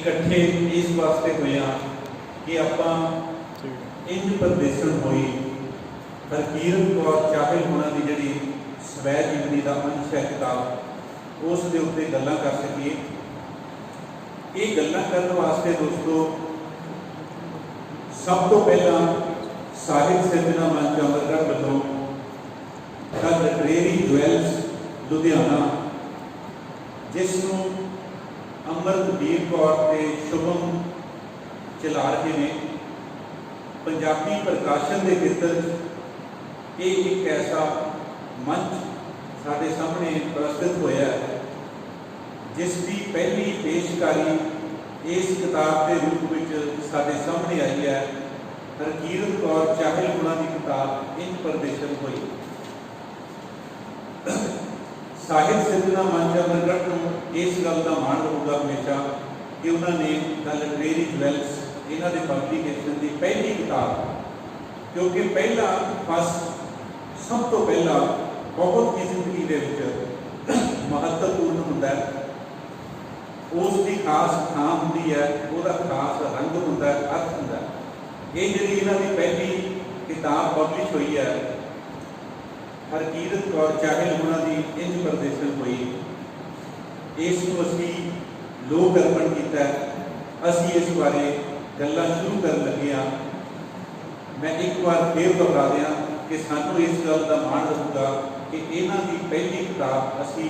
इकट्ठे इस वास्ते हुए कि आपां इंज परदेसन हुई हरकीरत कौर चाहल हुणां दी जिहड़ी स्वै जीवनी का अंश है किताब उस दे उत्ते गल्लां कर सकीए। ये गल्लां करन वास्ते दोस्तों सब तो पहला साहित्य सिरजना मंच अमरगढ़ वालों द लिटरेरी ज्वैल्स लुधियाना जिसनों अमरतवीर कौर के शुभम चला रहे ने पंजाबी प्रकाशन के खेत्र ये एक ऐसा मंच साढ़े सामने प्रस्तुत होया है जिसकी पहली पेशकारी इस किताब के रूप में साढ़े सामने आई है। हरकीरत कौर चाहल हुणां दी किताब इंज परदेसन हुई। साहित्य सिरजना मंच अमरगढ़ को इस गल का मान होगा हमेशा कि उन्होंने द लिटरेरी ज्वैल्स इन्हों के पब्लिकेशन की पहली किताब, क्योंकि पहला फर्स्ट सब तो पहला बहुत ही जिंदगी के महत्वपूर्ण होंदा है, उसकी खास थां होंदी है, उसका खास रंग होंदा है, अर्थ होंदा है। ये जी इन्हों की पहली किताब पब्लिश हुई है हरकीरत कौर चाहल हुणां दी इंज परदेसन हुई। इसको असी लोक अर्पण किया, असी इस बारे गल्लां शुरू कर लगे हाँ। मैं एक बार फिर दोहरा दिया कि सानू इस गल का मान रहूगा कि इन्हां दी पहली किताब असी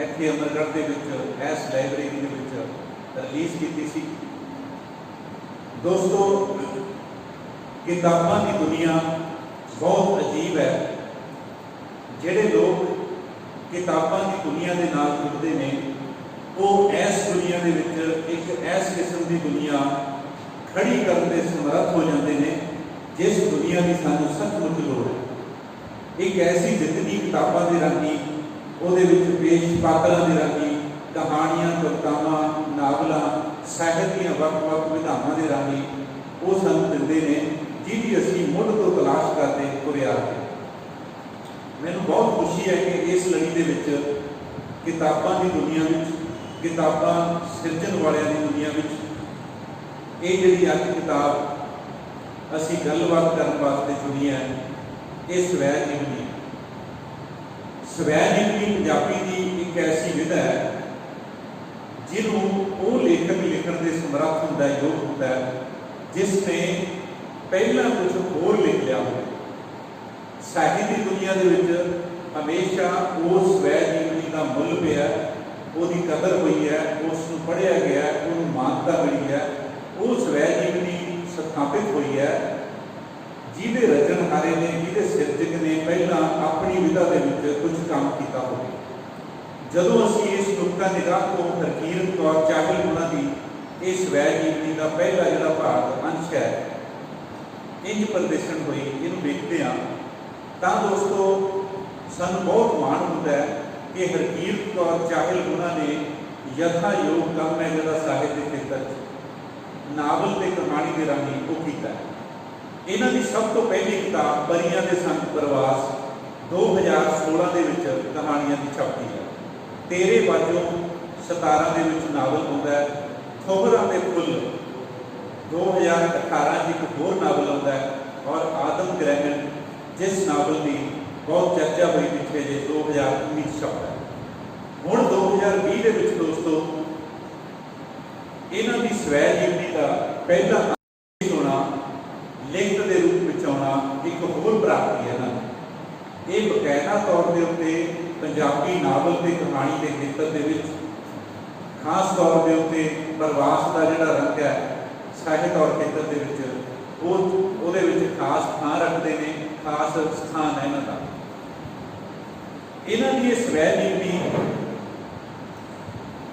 इत्थे अमरगढ़ दे विच इस लाइब्रेरी दे विच रिलीज़ की सी। दोस्तों किताबां की दुनिया बहुत अजीब है। जिहड़े लोग किताबां की दुनिया के नाल जुड़ते हैं वो इस दुनिया के विच एक ऐस किस्म की दुनिया खड़ी करने समर्थ हो जाते हैं जिस दुनिया की सानू सचमुच लोड़ है। एक ऐसी जितनी किताबां के राही उहदे विच पेश पात्रां के राही कहानियां कवितावां नावलां साहित्य ਦੀਆਂ ਵੱਖ-ਵੱਖ विधावां के राही वो सानू दिंदे ने जिहदी असीं मुੱਢ तो तलाश करते तुरे आ रहे। मैनू बहुत खुशी है कि इस लड़ी के विच किताबां की दुनिया में किताबां सिरजन वालियां की दुनिया में ये जिहड़ी अज किताब असी गलबात करने वास्ते चुनी है ये स्वै जीवनी। स्वै जीवनी पंजाबी की एक ऐसी विधा है जिन्हों वो लेखक लिखण के समर्थ होंदा है, योग होंदा है, जिसने पहला कुछ होर लिख लिया हो। साहित्य की दुनिया के विच हमेशा उस स्वै जीवनी का मुल पिया, उसकी कदर हुई है, उसको पढ़िया गया, उसको मानता मिली है, वो स्वै जीवनी स्थापित हुई है जिहदे रचनहारे ने जिहदे सिरजक ने पहला अपनी विधा के विच कुछ काम किया हो। जदों असीं इस नुक्ता निगाह को हरकीरत कौर चाहल हुणां दी इस स्वै जीवनी का पहला जिहड़ा भाग अंश है इंज परदेसन हुई इहनूं देखते हैं तां दोस्तों सानू बहुत मान होता है कि हरकीरत कौर चाहल हुणां ने यथा योग काम है जिहड़ा साहित्य खेत्र नावल ते कहानी के राही वो किया है। इन्हां दी सब तो पहली किताब परियां दे संग प्रवास 2016 के विच कहानियां की छपी है। तेरे बाजों 17 के विच नावल होंदा है। थोबरां दे फुल 2018 एक होर नावल आता है और आदम ग्रहण जिस नावल की बहुत चर्चा हुई पिछले जे 2019 छपा है। हुण 2020 के विच दोस्तों इन्हां दी स्वै जीवनी का पहला होना लिखत के रूप में आना एक होर प्राप्ति है ना। ये बकायदा तौर के उत्ते पंजाबी नावल के कहानी के खेत्र के विच खास तौर के उत्ते प्रवास का जिहड़ा रंग है साहित्य और खेत्र के विच उहदे विच खास थां रखते हैं, खास स्थान है इन्हां दा। इन्हां दी स्वै जीवनी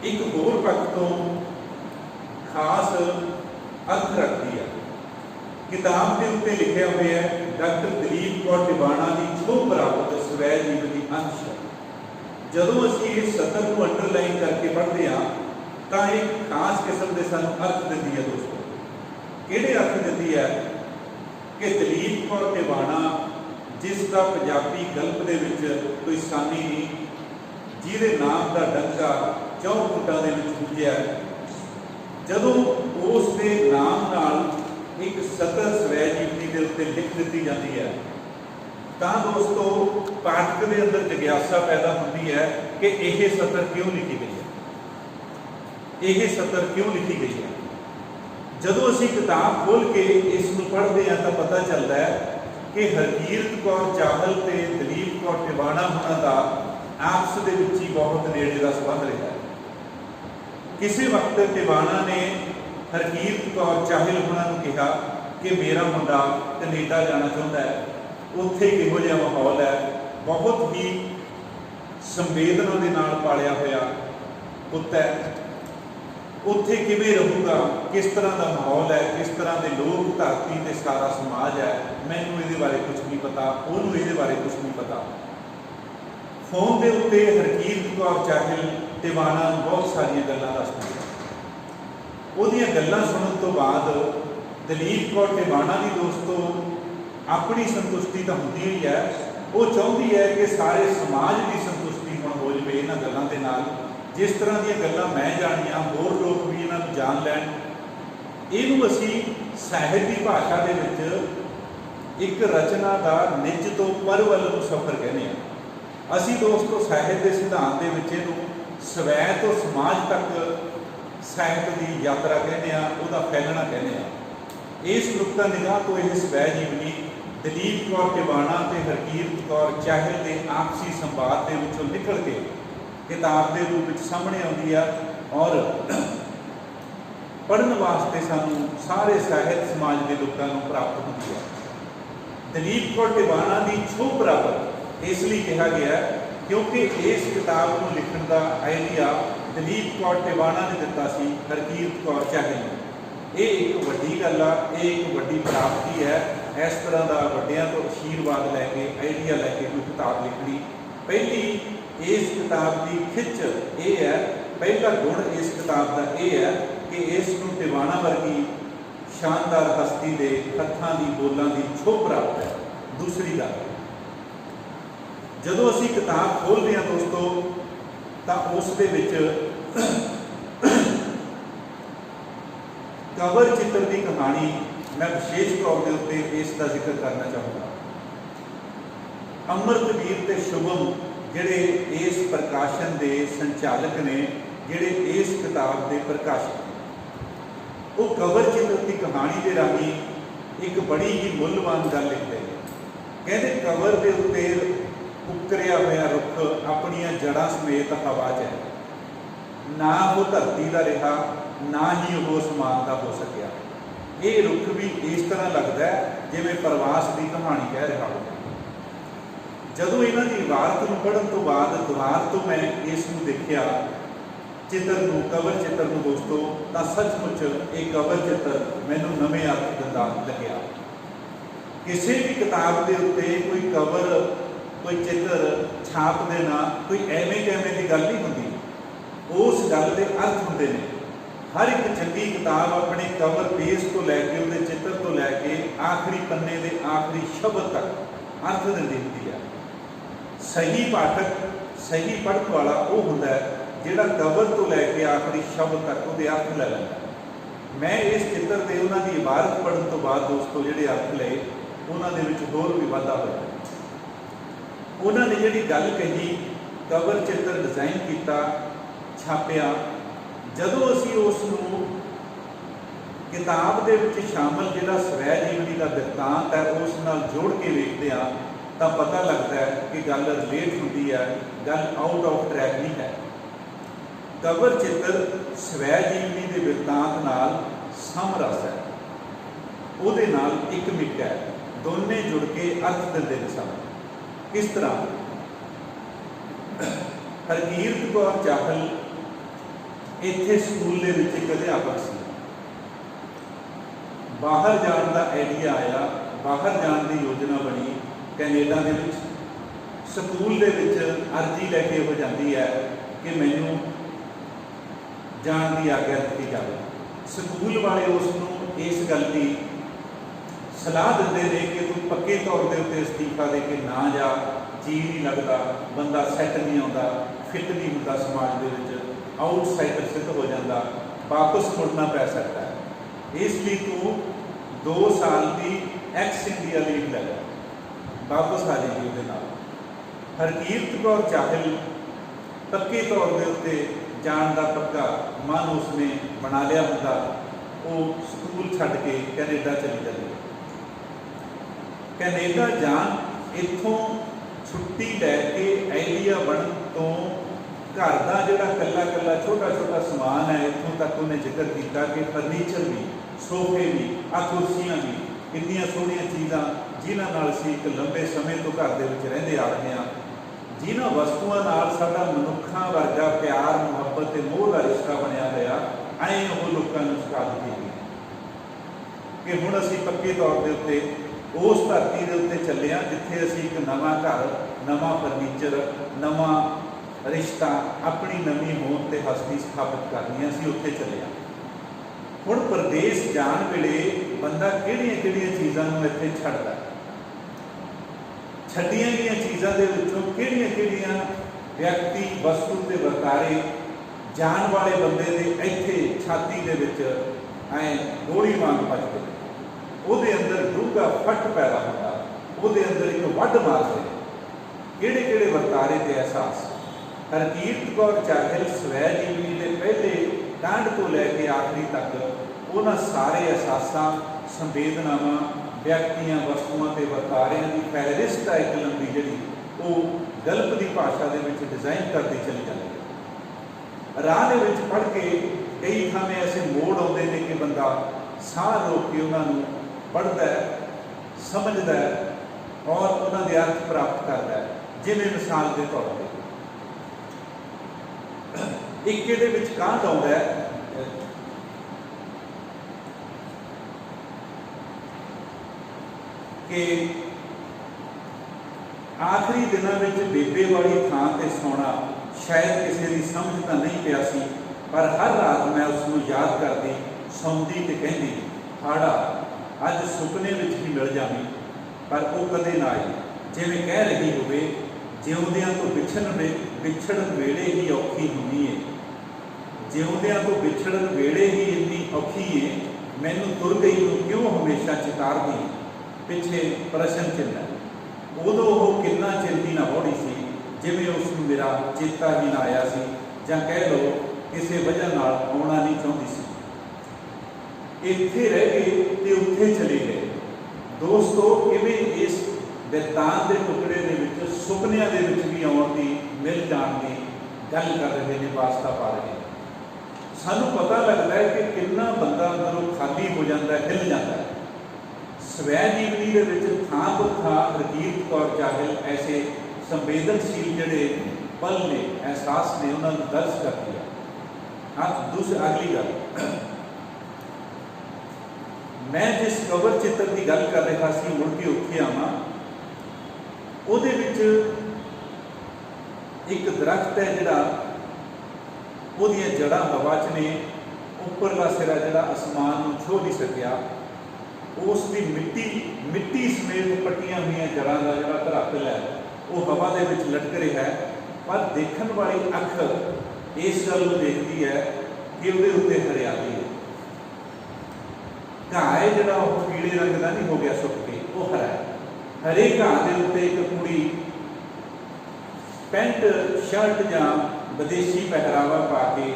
एक होर पक्ष तो खास अर्थ रखती है। किताब के उत्ते लिखे हुए है डॉक्टर दलीप कौर टिवाणा की छो प्राप्त स्वै जीवनी अंश। जदों असीं इस सतर को अंडरलाइन करके पढ़ते हैं तो एक खास किस्म के सानू अर्थ दिंदी है। दोस्तों किहड़े अर्थ दिंदी है कि दलीप कौर टिवाणा जिसका पंजाबी गल्प के कोई सानी नहीं जिहदे नाम का डंका 4 फुटां दे विच गुंजिया ਜਦੋਂ ਉਸ ਦੇ ਨਾਮ ਨਾਲ ਇੱਕ ਸਤਰ ਸਵੈ ਜੀਵਨੀ ਦੇ ਉੱਤੇ ਲਿਖ ਦਿੱਤੀ ਜਾਂਦੀ ਹੈ ਤਾਂ ਦੋਸਤੋ ਪਾਠਕ ਦੇ ਅੰਦਰ ਜਿਗਿਆਸਾ ਪੈਦਾ ਹੁੰਦੀ ਹੈ ਕਿ ਇਹ ਸਤਰ ਕਿਉਂ ਲਿਖੀ ਗਈ ਹੈ, ਇਹ ਸਤਰ ਕਿਉਂ ਲਿਖੀ ਗਈ ਹੈ। ਜਦੋਂ ਅਸੀਂ ਕਿਤਾਬ ਖੋਲ੍ਹ ਕੇ ਇਸ ਨੂੰ ਪੜ੍ਹਦੇ ਹਾਂ ਤਾਂ ਪਤਾ ਚੱਲਦਾ ਹੈ ਕਿ ਹਰਕੀਰਤ ਕੌਰ ਚਾਹਲ ਤੇ ਦਲੀਪ ਕੌਰ ਟਿਵਾਣਾ ਹੋਣਾ ਦਾ ਆਪਸ ਦੇ ਵਿੱਚ ਹੀ ਬਹੁਤ ਨੇੜੇ ਦਾ ਸੰਬੰਧ ਰਿਹਾ ਹੈ। ਕਿਸੇ ਵਕਤ ਟਿਵਾਣਾ ਨੇ ਹਰਕੀਰਤ ਕੌਰ ਚਾਹਲ ਹੋਣਾ ਨੂੰ ਕਿਹਾ ਕਿ ਮੇਰਾ ਮੁੰਡਾ ਕੈਨੇਡਾ ਜਾਣਾ ਚਾਹੁੰਦਾ ਹੈ, ਉੱਥੇ ਕਿਹੋ ਜਿਹਾ ਮਾਹੌਲ ਹੈ, ਬਹੁਤ ਹੀ ਸੰਵੇਦਨਾ ਦੇ ਨਾਲ ਪਾਲਿਆ ਹੋਇਆ ਪੁੱਤ ਹੈ, ਉੱਥੇ ਕਿਵੇਂ ਰਹੂਗਾ, ਕਿਸ ਤਰ੍ਹਾਂ ਦਾ ਮਾਹੌਲ ਹੈ, ਕਿਸ ਤਰ੍ਹਾਂ ਦੇ ਲੋਕ, ਧਰਤੀ ਤੇ ਸਾਰਾ ਸਮਾਜ ਹੈ, ਮੈਨੂੰ ਇਹਦੇ ਬਾਰੇ ਕੁਝ ਨਹੀਂ ਪਤਾ, ਉਹਨੂੰ ਇਹਦੇ ਬਾਰੇ ਕੁਝ ਨਹੀਂ ਪਤਾ। ਫੋਨ ਦੇ ਉੱਤੇ ਹਰਕੀਰਤ ਕੌਰ ਚਾਹਲ ਟਿਵਾਣਾ ਨੂੰ ਬਹੁਤ ਸਾਰੀਆਂ ਗੱਲਾਂ ਦੱਸਦੀ ਹੈ। ਉਹਦੀਆਂ ਗੱਲਾਂ ਸੁਣਨ ਤੋਂ ਬਾਅਦ ਦਲੀਪ ਕੌਰ ਟਿਵਾਣਾ ਦੀ ਦੋਸਤੋ ਆਪਣੀ ਸੰਤੁਸ਼ਟੀ ਤਾਂ ਹੁੰਦੀ ਹੀ ਹੈ, ਉਹ ਚਾਹੁੰਦੀ ਹੈ ਕਿ ਸਾਰੇ ਸਮਾਜ ਦੀ ਸੰਤੁਸ਼ਟੀ ਹੁਣ ਹੋ ਜਾਵੇ ਇਹਨਾਂ ਗੱਲਾਂ ਦੇ ਨਾਲ। ਜਿਸ ਤਰ੍ਹਾਂ ਦੀਆਂ ਗੱਲਾਂ ਮੈਂ ਜਾਣੀਆਂ ਹੋਰ ਲੋਕ ਵੀ ਇਹਨਾਂ ਨੂੰ ਜਾਣ ਲੈਣ। ਇਹਨੂੰ ਅਸੀਂ ਸਾਹਿਤ ਦੀ ਭਾਸ਼ਾ ਦੇ ਵਿੱਚ ਇੱਕ ਰਚਨਾ ਦਾ ਨਿੱਜ ਤੋਂ ਪਰ ਵੱਲ ਨੂੰ ਸਫ਼ਰ ਕਹਿੰਦੇ ਹਾਂ। ਅਸੀਂ ਦੋਸਤੋ ਸਾਹਿਤ ਦੇ ਸਿਧਾਂਤ ਦੇ ਵਿੱਚ ਇਹਨੂੰ ਸਵੈ ਤੋਂ ਸਮਾਜ ਤੱਕ ਸਾਹਿਤ ਦੀ ਯਾਤਰਾ ਕਹਿੰਦੇ ਹਾਂ, ਉਹਦਾ ਫੈਲਣਾ ਕਹਿੰਦੇ ਹਾਂ। ਇਸ ਨੁਕਤਾ ਨਿਗਾਹ ਤੋਂ ਇਹ ਸਵੈ ਜੀਵਨੀ ਦਲੀਪ ਕੌਰ ਟਿਵਾਣਾ ਤੇ ਹਰਕੀਰਤ ਕੌਰ ਚਾਹਲ ਦੇ ਆਪਸੀ ਸੰਵਾਦ ਦੇ ਵਿੱਚੋਂ ਨਿਕਲ ਕੇ ਕਿਤਾਬ ਦੇ ਰੂਪ ਵਿੱਚ ਸਾਹਮਣੇ ਆਉਂਦੀ ਆ ਔਰ ਪੜ੍ਹਨ ਵਾਸਤੇ ਸਾਨੂੰ ਸਾਰੇ ਸਾਹਿਤ ਸਮਾਜ ਦੇ ਲੋਕਾਂ ਨੂੰ ਪ੍ਰਾਪਤ ਹੁੰਦੀ ਹੈ। ਦਲੀਪ ਕੌਰ ਟਿਵਾਣਾ ਦੀ ਛੋਹ ਪ੍ਰਾਪਤ ਇਸ ਲਈ ਕਿਹਾ ਗਿਆ ਕਿਉਂਕਿ ਇਸ ਕਿਤਾਬ ਨੂੰ ਲਿਖਣ ਦਾ ਆਈਡੀਆ ਦਲੀਪ ਕੌਰ ਟਿਵਾਣਾ ਨੇ ਦਿੱਤਾ ਸੀ ਹਰਕੀਰਤ ਕੌਰ ਚਾਹਲ ਨੂੰ। ਇਹ ਇੱਕ ਵੱਡੀ ਗੱਲ ਆ, ਇਹ ਇੱਕ ਵੱਡੀ ਪ੍ਰਾਪਤੀ ਹੈ। ਇਸ ਤਰ੍ਹਾਂ ਦਾ ਵੱਡਿਆਂ ਤੋਂ ਅਸ਼ੀਰਵਾਦ ਲੈ ਕੇ ਆਈਡੀਆ ਲੈ ਕੇ ਕੋਈ ਕਿਤਾਬ ਲਿਖਣੀ। ਪਹਿਲੀ ਇਸ ਕਿਤਾਬ ਦੀ ਖਿੱਚ ਇਹ ਹੈ, ਪਹਿਲਾ ਗੁਣ ਇਸ ਕਿਤਾਬ ਦਾ ਇਹ ਹੈ ਕਿ ਇਸ ਨੂੰ ਟਿਵਾਣਾ ਵਰਗੀ ਸ਼ਾਨਦਾਰ ਹਸਤੀ ਦੇ ਹੱਥਾਂ ਦੀ ਬੋਲਾਂ ਦੀ ਛੋਹ ਪ੍ਰਾਪਤ ਹੈ। ਦੂਸਰੀ ਗੱਲ, ਜਦੋਂ ਅਸੀਂ ਕਿਤਾਬ ਖੋਲ੍ਹਦੇ ਹਾਂ ਦੋਸਤੋ ਤਾਂ ਉਸ ਦੇ ਵਿੱਚ ਕਵਰ ਚਿੱਤਰ ਦੀ ਕਹਾਣੀ ਮੈਂ ਵਿਸ਼ੇਸ਼ ਤੌਰ ਦੇ ਉੱਤੇ ਇਸ ਦਾ ਜ਼ਿਕਰ ਕਰਨਾ ਚਾਹੂੰਗਾ। ਅਮਰਤਵੀਰ ਤੇ ਸ਼ੁਭਮ ਜਿਹੜੇ ਇਸ ਪ੍ਰਕਾਸ਼ਨ ਦੇ ਸੰਚਾਲਕ ਨੇ, ਜਿਹੜੇ ਇਸ ਕਿਤਾਬ ਦੇ ਪ੍ਰਕਾਸ਼ਕ ਨੇ, ਉਹ ਕਵਰ ਚਿੱਤਰ ਦੀ ਕਹਾਣੀ ਦੇ ਰਾਹੀਂ ਇੱਕ ਬੜੀ ਹੀ ਮੁੱਲਵਾਨ ਗੱਲ ਲਿਖਦੇ ਨੇ। ਕਹਿੰਦੇ ਕਵਰ ਦੇ ਉੱਤੇ ਉਕਰਿਆ ਹੋਇਆ ਰੁੱਖ ਆਪਣੀਆਂ ਜੜ੍ਹਾਂ ਸਮੇਤ ਹਵਾ 'ਚ ਹੈ, ਨਾ ਉਹ ਧਰਤੀ ਦਾ ਰਿਹਾ ਨਾ ਹੀ ਉਹ ਅਸਮਾਨ ਦਾ ਹੋ ਸਕਿਆ। ਇਹ ਰੁੱਖ ਵੀ ਇਸ ਤਰ੍ਹਾਂ ਲੱਗਦਾ ਜਿਵੇਂ ਪ੍ਰਵਾਸ ਦੀ ਕਹਾਣੀ ਕਹਿ ਰਿਹਾ ਹੋਵੇ। ਜਦੋਂ ਇਹਨਾਂ ਦੀ ਇਬਾਰਤ ਨੂੰ ਪੜ੍ਹਨ ਤੋਂ ਬਾਅਦ ਦੁਬਾਰ ਤੋਂ ਮੈਂ ਇਸ ਨੂੰ ਦੇਖਿਆ ਚਿੱਤਰ ਨੂੰ, ਕਵਰ ਚਿੱਤਰ ਨੂੰ ਦੋਸਤੋ, ਤਾਂ ਸੱਚਮੁੱਚ ਇਹ ਕਵਰ ਚਿੱਤਰ ਮੈਨੂੰ ਨਵੇਂ ਅਰਥ ਦਿੰਦਾ ਲੱਗਿਆ। ਕਿਸੇ ਵੀ ਕਿਤਾਬ ਦੇ ਉੱਤੇ ਕੋਈ ਕਵਰ, ਕੋਈ ਚਿੱਤਰ ਛਾਪ ਦੇਣਾ ਕੋਈ ਐਵੇਂ ਦੀ ਗੱਲ ਨਹੀਂ ਹੁੰਦੀ, ਉਸ ਗੱਲ ਦੇ ਅਰਥ ਹੁੰਦੇ ਨੇ। ਹਰ ਇੱਕ ਚੰਗੀ ਕਿਤਾਬ ਆਪਣੇ ਕਵਰ ਪੇਜ ਤੋਂ ਲੈ ਕੇ ਉਹਦੇ ਚਿੱਤਰ ਤੋਂ ਲੈ ਕੇ ਆਖਰੀ ਪੰਨੇ ਦੇ ਆਖਰੀ ਸ਼ਬਦ ਤੱਕ ਅਰਥ ਦਿੰਦੀ ਹੁੰਦੀ ਹੈ। ਸਹੀ ਪਾਠਕ, ਸਹੀ ਪੜ੍ਹਨ ਵਾਲਾ ਉਹ ਹੁੰਦਾ ਹੈ ਜਿਹੜਾ ਕਵਰ ਤੋਂ ਲੈ ਕੇ ਆਖਰੀ ਸ਼ਬਦ ਤੱਕ ਉਹਦੇ ਅਰਥ ਲੈ ਲੈਂਦਾ। ਮੈਂ ਇਸ ਚਿੱਤਰ ਦੇ ਉਹਨਾਂ ਦੀ ਇਬਾਰਤ ਪੜ੍ਹਨ ਤੋਂ ਬਾਅਦ ਦੋਸਤੋ ਜਿਹੜੇ ਅਰਥ ਲਏ ਉਹਨਾਂ ਦੇ ਵਿੱਚ ਹੋਰ ਵੀ ਵਾਧਾ ਹੋਇਆ। ਉਹਨਾਂ ਨੇ ਜਿਹੜੀ ਗੱਲ ਕਹੀ, ਕਵਰ ਚਿੱਤਰ ਡਿਜ਼ਾਈਨ ਕੀਤਾ, ਛਾਪਿਆ, ਜਦੋਂ ਅਸੀਂ ਉਸ ਨੂੰ ਕਿਤਾਬ ਦੇ ਵਿੱਚ ਸ਼ਾਮਲ ਜਿਹੜਾ ਸਵੈ ਜੀਵਨੀ ਦਾ ਬਿਰਤਾਂਤ ਹੈ ਉਸ ਨਾਲ ਜੋੜ ਕੇ ਵੇਖਦੇ ਹਾਂ ਤਾਂ ਪਤਾ ਲੱਗਦਾ ਹੈ ਕਿ ਗੱਲ ਰਿਲੇਟ ਹੁੰਦੀ ਹੈ, ਗੱਲ ਆਊਟ ਆਫ ਟਰੈਕ ਨਹੀਂ ਹੈ। ਕਵਰ ਚਿੱਤਰ ਸਵੈ ਜੀਵਨੀ ਦੇ ਬਿਰਤਾਂਤ ਨਾਲ ਸਮਰਸ ਹੈ, ਉਹਦੇ ਨਾਲ ਇੱਕ ਮਿੱਕ ਹੈ, ਦੋਨੇ ਜੁੜ ਕੇ ਅਰਥ ਦਿੰਦੇ ਨੇ ਸਾਨੂੰ। ਕਿਸ ਤਰ੍ਹਾਂ ਹਰਕੀਰਤ ਕੌਰ ਚਾਹਲ ਇੱਥੇ ਸਕੂਲ ਦੇ ਵਿੱਚ ਇੱਕ ਅਧਿਆਪਕ ਸੀ। ਬਾਹਰ ਜਾਣ ਦਾ ਆਈਡੀਆ ਆਇਆ, ਬਾਹਰ ਜਾਣ ਦੀ ਯੋਜਨਾ ਬਣੀ ਕੈਨੇਡਾ ਦੇ ਵਿੱਚ। ਸਕੂਲ ਦੇ ਵਿੱਚ ਅਰਜ਼ੀ ਲੈ ਕੇ ਹੋ ਜਾਂਦੀ ਹੈ ਕਿ ਮੈਨੂੰ ਜਾਣ ਦੀ ਆਗਿਆ ਦਿੱਤੀ ਜਾਵੇ। ਸਕੂਲ ਵਾਲੇ ਉਸ ਨੂੰ ਇਸ ਗੱਲ ਦੀ ਸਲਾਹ ਦਿੰਦੇ ਨੇ ਕਿ ਤੂੰ ਪੱਕੇ ਤੌਰ ਦੇ ਉੱਤੇ ਅਸਤੀਫਾ ਦੇ ਕੇ ਨਾ ਜਾ, ਜੀ ਨਹੀਂ ਲੱਗਦਾ, ਬੰਦਾ ਸੈੱਟ ਨਹੀਂ ਆਉਂਦਾ, ਫਿੱਟ ਨਹੀਂ ਹੁੰਦਾ, ਸਮਾਜ ਦੇ ਵਿੱਚ ਆਊਟਸਾਈਡਰ ਸਿੱਧ ਹੋ ਜਾਂਦਾ, वापस मुड़ना पै सकता है, इसलिए तू 2 साल की एक्स इंडिया लीव ले लै, वापस आ जाएगी उसके नाल। हरकीरत कौर चाहल पक्के तौर के उत्ते जान का पक्का मन उसने बना लिया होंदा, वो स्कूल छड्ड के कैनेडा चली जाती। कैनेडा जान इत्थों छुट्टी लैके एलिया बन तो घर का जोड़ा कला कला छोटा छोटा समान है, इत्थों तक उन्हें जिक्र किया कि फर्नीचर भी, सोफे भी, आ कुर्सियाँ भी, कितनी सोहनिया चीज़ां जिन्हां नाल असीं एक लंबे समय तो घर दे विच रहिंदे आ रहे हैं, जिन्हां वस्तुआं नाल साडा मनुक्खां वर्गा प्यार मुहब्बत ते मोह का रिश्ता बनिया होया, ऐ वो लोगों नूं सिखा दित्ती गई कि हुण असीं पक्के तौर के उत्ते उस धरती के उत्ते चले हाँ जिथे असीं एक नवां घर, नवां फर्नीचर, नवां रिश्ता, अपनी नवीं होंद ते हस्ती स्थापित करनी है, असीं उत्थे चले हाँ। हुण प्रदेश जाण वेले बंदा किहड़ियां चीज़ां नूं इत्थे छड्डदा, छड्डियां गईयां चीज़ां दे विचों किहड़ियां व्यक्ति वस्तु ते वरतारे जान वाले बंदे दे इत्थे छाती दे विच ऐ गोली वांग बजदे, ਉਹਦੇ अंदर डूंगा फट पैदा होता, ਉਹਦੇ अंदर एक वढ मारते किहड़े किहड़े वरतारे ते एहसास। हरकीरत कौर चाहल स्वै जीवनी के पहले कांड को लैके आखिरी तक उन्हां सारे एहसासां, संवेदनावां, व्यक्तियां, वस्तुआं ते वरतारियां की फहरिस्त एक लंबी जिहड़ी वो गल्प की भाषा के विच डिजाइन करती चली जाती है। राह दे विच पढ़ के कई थावें ऐसे मोड़ आउंदे ने कि बंदा साह रोक के उन्होंने पढ़ता है, समझता है और उन्होंने अर्थ प्राप्त करता है। जिवें मिसाल के तौर पर एक इहदे विच कांड आउंदा है कि आखिरी दिनों में बेबे वाली थां ते सोना शायद किसी की समझ तो नहीं पिया सी, पर हर रात मैं उसनूं याद करती सौंदी ते कहंदी हाड़ा अज सुपने विच ही मिल जावी, पर वो कदे ना आई। जिवें कह रही होवे जिउंदियां तो विछड़न वेले ही औखी हुंदी है, जिउंदियां तो विछड़न वेले ही इन्नी औखी है, मैनू तुर गई तो क्यों हमेशा चितारदी, पिछे प्रश्न चिन्ह। उदों वो कितना चिंती ना होड़ी सी जिवें उसनूं मेरा चेता ही ना आया सी, जां कह लो किसी वजह नाल आउणा नहीं चाहुंदी सी। इत्थे रह गए ते उत्थे चले गए। दोस्तों किवें इस बिरतांत के टुकड़े दे विच सुपनियां दे विच भी आउण दी, मिल जाण दी गल कर रहे हैं, वास्ता पा रहे हैं। सानूं पता लगता है कि कितना बंदा अंदरों खाली हो जाता है, हिल जाता है। स्वै जीवनी के विच थां पर थां हरकीरत कौर चाहल ऐसे संवेदनशील जिहड़े पल ने, एहसास ने, उन्होंने दर्ज कर दिया। हाँ, दूसरी अगली गल, मैं जिस कवर चित्र की गल कर रहा सी मुड़ के उत्थे आवां, उहदे विच एक दरख्त है जिहड़ा उहदियां जड़ां हवा च ने, उपरला सिरा जिहड़ा आसमान नूं छो नहीं सकिया, उसकी मिट्टी समेत पट्टियां हुई जड़ां का जिहड़ा धरातल है वो हवा दे विच लटक रहा है, पर देखण वाली अख इस गल नूं देखदी है कि उहदे उत्ते हरियाली है। घाह है जिहड़ा वो पीले रंग का नहीं हो गया सुक के, वो हरा है। हरे घाह के उत्ते एक कुड़ी पैंट शर्ट जां विदेशी पहरावा पा के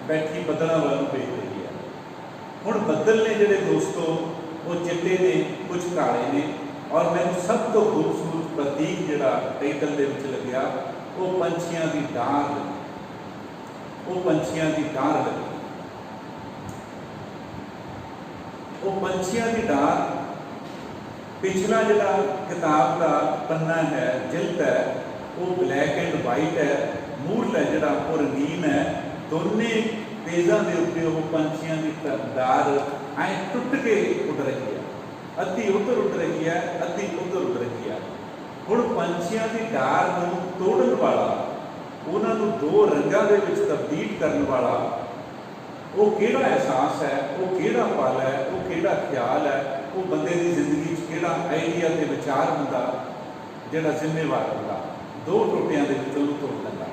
बैठी बदलों वाल देख रही है। हुण बदल ने जिहड़े दोस्तों वो चिट्टे ने, कुछ काले ने, और मैनूं सब तो खूबसूरत प्रतीक जिहड़ा टाइटल दे विच लग्या वो पंछियां दी डार लगी, वो पंछियां दी डार लगी। वो पंछियां की डार पिछला जिहड़ा किताब का पन्ना है, जिल्द है, वो ब्लैक एंड वाइट है, मूल है जिहड़ा वो रंगीन है। दोने पेजां के उत्ते वो पंछियां की डार ऐ टुट के उड़ रही है, अद्धी उधर उड़ रही है, अद्धी उधर उड़ रही है। हुण पंछियां की डार नूं तोड़न वाला, उन्हां नूं दो रंगां दे विच तब्दील करन वाला वो किहड़ा एहसास है, वो किहड़ा पल है, वो किहड़ा ख्याल है, वो बंदे की जिंदगी किहड़ा आइडिया ते विचार हुंदा जिहड़ा जिम्मेवार हुंदा, दो टोटियां दे विचों तोड़ लगा।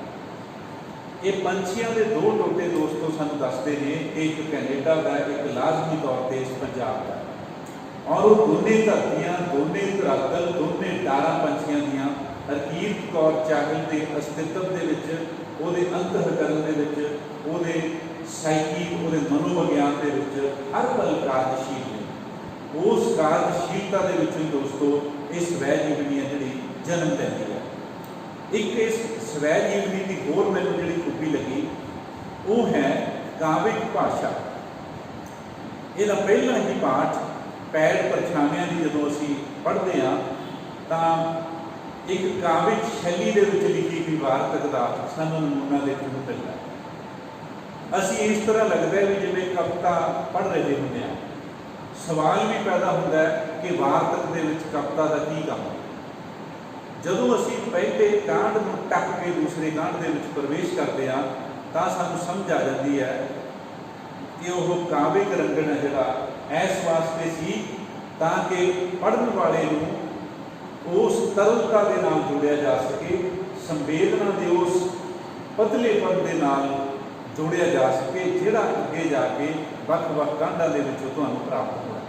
ये पंछियों के दो टोटे दोस्तों सानू दसते हैं, एक कैनेडा का, एक लाजमी तौर पर इस पंजाब का। और वो दोने धरतियाँ, दोने धरातल, दोने डारा पंछियों दियाँ हरकीरत कौर चाहल के अस्तित्व के विच, ਉਹਦੇ अंतःकरण ਦੇ ਵਿੱਚ, ਉਹਦੇ ਸਾਈਕੀ, ਉਹਦੇ मनोविज्ञान ਦੇ ਵਿੱਚ हर पल ਕਾਰਜਸ਼ੀਲ ਨੇ। उस ਕਾਰਜਸ਼ੀਲਤਾ ਦੇ ਵਿੱਚ ਹੀ ਦੋਸਤੋ ਇਹ ਸਵੈ ਜੀਵਨੀ ਹੈ ਜਿਹੜੀ जन्म ਲੈਂਦੀ है। एक इस ਸਵੈ ਜੀਵਨੀ की होर मैनूं जिहड़ी खूबी लगी वो है काव्यिक भाषा। ਇਹਦਾ ਪਹਿਲਾ ही पाठ पैर परछावियां की जदों असीं पढ़ते हाँ तां एक काव्यिक शैली दे विच लिखी गई वार्तक का सानूं नमूना देखने को मिलता है। असीं इस तरह लगता है भी जिवें कविता पढ़ रहे होंदे हां। सवाल भी पैदा होता है कि वार्तक दे विच कविता का की काम है। जदों असीं पहले कांड नूं टक के दूसरे कांड दे विच प्रवेश करते हैं तां सानूं समझ आ जाती है कि वह काव्यिक रंगण है जिहड़ा इस वास्ते सी ताकि पढ़न वाले नूं उस तरलता के नाल जोड़िया जा सके, संवेदना के उस पतलेपन के नाल जोड़िया जा सके जिहड़ा अगे जाके वख-वख कांडां दे विचों तुहानूं प्राप्त होना।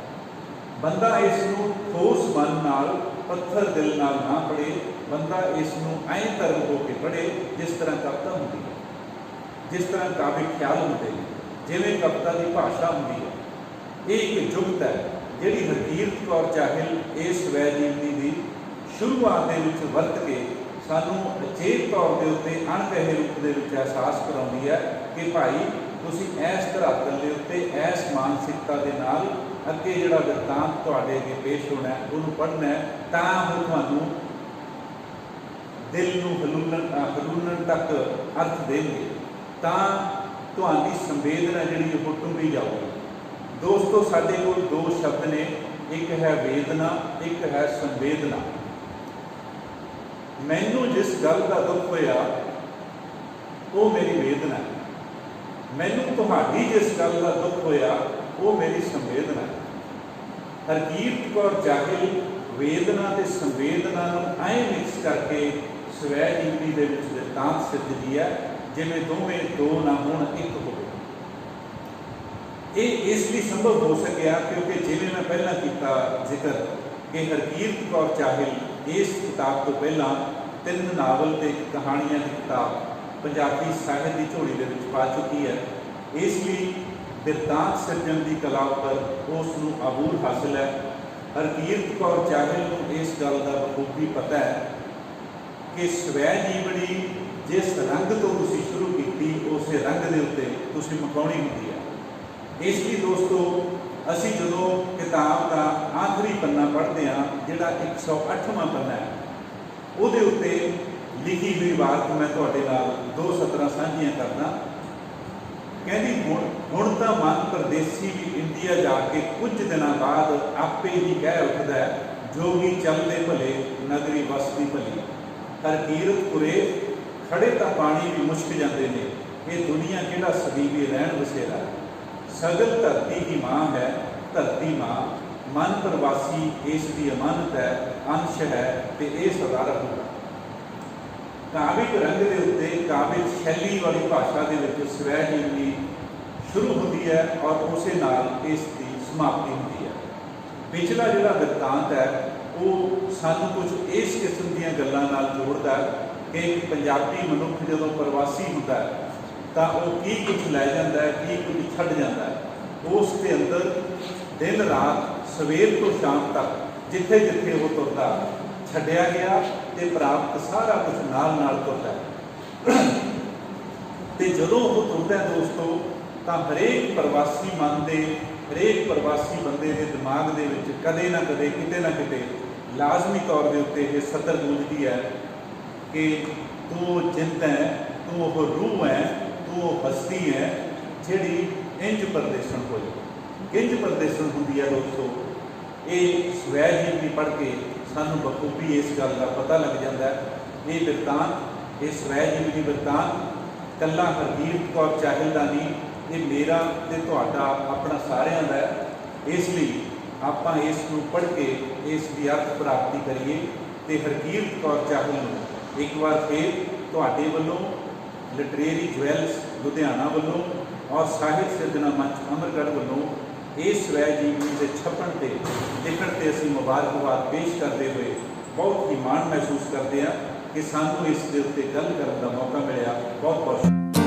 बंदा इसनूं ठोस मन नाल, पत्थर दिल नाल ना पढ़े, बंदा इसनूं ऐं तरल होकर पढ़े जिस तरह कविता होंदी है, जिस तरह काव्य ख्याल होंदे ने, जिवें कविता की भाषा होंदी है। ये एक जुगत है जिहड़ी हरकीरत कौर चाहल इस स्वै जीवनी की शुरुआत के वरत के सानू अचेत तौर के उत्ते अणकहे रूप के एहसास कराउंदी है कि भाई तुसीं इस धरातल के उत्ते इस मानसिकता के नाल अगे जिहड़ा वृतांत तुहाडे अगे पेश होना है उहनूं पढ़ना है तां वो तुहानूं दिल नूं हलूणन तक अर्थ देंगे, तां तुहाडी संवेदना जिहड़ी वो टुंबी जाऊगी। दोस्तों साडे कोल दो शब्द ने, एक है वेदना, एक है संवेदना। मैनू जिस गल का दुख होया वो मेरी वेदना है, मैनू तुहाडी जिस गल का दुख होया वो मेरी संवेदना है। हरकीरत कौर चाहल वेदना ते संवेदना नूं ऐं मिक्स करके स्वै जीवनी दे विच वृतांत सिरजदी है जिवें दोवें दो ना होण एक होवे। ये इसलिए संभव हो सकिया क्योंकि जिवें मैं पहला किया जिक्र कि हरकीरत कौर चाहल इस किताब तो पहला 3 नावल ते कहानियां की किताब पंजाबी साहित्य की झोली दे विच पा चुकी है। इसलिए बिरतांत सिरजन की कला पर उसनूं अबूर हासिल है। हरकीरत कौर चाहल नूं इस गल का बखूबी पता है कि स्वै जीवनी जिस रंग तो तुसीं शुरू की उस रंग के उत्ते तुसीं मुकाउणी हुंदी है। इसलिए दोस्तों असी जो किताब का आखिरी पन्ना पढ़ते हैं जिहड़ा 108वां पन्ना है उहदे उत्ते लिखी हुई वार्त मैं तुहाडे नाल 2 सतरां साझियां करना। कहती हुण तां मन परदेसी भी इंडिया जाके कुछ दिनों बाद आपे ही कह उठदा है, जोगी चलदे भले नगरी वसदी भली। हरकीरत पुरे खड़े तां पानी भी मुश्क जाते ने, ये दुनिया किहड़ा सदीवी रहण बसेरा। सगल धरती की माँ है धरती माँ, मन प्रवासी इसकी अमानत है, अंश है तो ये सदा रहूगा। काव्यिक रंग के उत्ते काव्यिक शैली वाली भाषा के विच स्वै जीवनी शुरू होती है और उस नाल इसकी समाप्ति होती है। पिछला जिहड़ा वृतांत है वो सानू कुछ इस किस्म दी गल्लां नाल जोड़दा है कि एक पंजाबी मनुख जदों प्रवासी होता है तो वो की कुछ लै जाता है, की कुछ छड्ड जाता है। उसके अंदर दिन रात सवेर तो शाम तक जिथे जिथे वो तुरता छड्डिया गया तो प्राप्त सारा कुछ नाल नाल तुरता है। तो जदों वो तुरता है दोस्तों तो हरेक प्रवासी मन के हरेक प्रवासी बंदे के दिमाग के विच कदे ना कदे किते ना किते लाजमी तौर के उत्ते ये सदर गूंजती है कि तू जिंद है, तू वो रूह है, तू वो हस्ती है जिहड़ी इंज प्रदेशन हो जाए। इंज प्रदेशन होंदी है दोस्तों। ये स्वै जीवनी पढ़ के सानू बखूबी इस गल का पता लग जाता है। ये वृतांत ये स्वै जीवनी वृतांत कला हरकीरत कौर चाहल का नहीं, ये मेरा ते तुहाडा अपना सारिਆਂ ਦਾ है। इसलिए ਆਪਾਂ ਇਸ ਨੂੰ पढ़ के इस की अर्थ प्राप्ति करिए तो हरकीरत कौर चाहल ਨੂੰ एक बार फिर तुहाडे ਵੱਲੋं ਲਿਟਰੇਰੀ ਜਵੈਲਸ ਲੁਧਿਆਣਾ ਵੱਲੋਂ ਔਰ ਸਾਹਿਤ ਸਿਰਜਣਾ ਮੰਚ ਅਮਰਗੜ੍ਹ ਵੱਲੋਂ ਇਸ ਸਵੈ ਜੀਵਨੀ ਦੇ ਛਪਣ ਤੇ ਲਿਖਣ ਤੇ ਅਸੀਂ ਮੁਬਾਰਕਬਾਦ ਪੇਸ਼ ਕਰਦੇ ਹੋਏ ਬਹੁਤ ਹੀ ਮਾਣ ਮਹਿਸੂਸ ਕਰਦੇ ਹਾਂ ਕਿ ਸਾਨੂੰ ਇਸ ਦੇ ਉੱਤੇ ਗੱਲ ਕਰਨ ਦਾ ਮੌਕਾ ਮਿਲਿਆ। ਬਹੁਤ ਬਹੁਤ